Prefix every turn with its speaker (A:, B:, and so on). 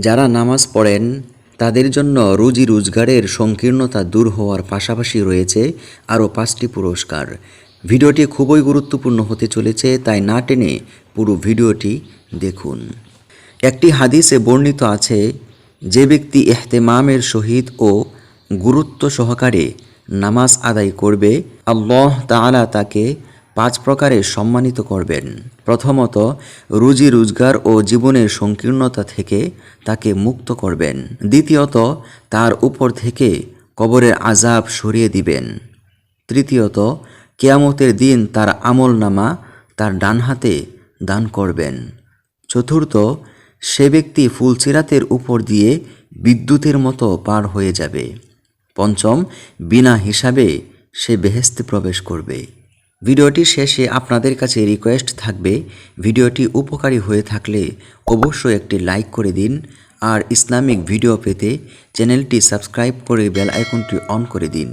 A: যারা নামাজ পড়েন তাদের জন্য রুজি রোজগারের সংকীর্ণতা দূর হওয়ার পাশাপাশি রয়েছে আরও 5টি পুরস্কার। ভিডিওটি খুবই গুরুত্বপূর্ণ হতে চলেছে, তাই না টেনে পুরো ভিডিওটি দেখুন। একটি হাদিসে বর্ণিত আছে, যে ব্যক্তি ইহতেমামের সহিত ও গুরুত্ব সহকারে নামাজ আদায় করবে, আল্লাহ তাআলা তাকে 5 প্রকারে সম্মানিত করবেন। প্রথমত, রুজি রোজগার ও জীবনের সংকীর্ণতা থেকে তাকে মুক্ত করবেন। দ্বিতীয়ত, তার উপর থেকে কবরের আযাব সরিয়ে দিবেন। তৃতীয়ত, কিয়ামতের দিন তার আমলনামা তার ডান হাতে দান করবেন। চতুর্থ, সে ব্যক্তি ফুলসিরাতের উপর দিয়ে বিদ্যুতের মতো পার হয়ে যাবে। পঞ্চম, বিনা হিসাবে সে বেহেশতে প্রবেশ করবে। ভিডিওটি শেষে আপনাদের কাছে রিকোয়েস্ট থাকবে, ভিডিওটি উপকারী হয়ে থাকলে অবশ্যই একটি লাইক করে দিন, আর ইসলামিক ভিডিও পেতে চ্যানেলটি সাবস্ক্রাইব করে বেল আইকনটি অন করে দিন।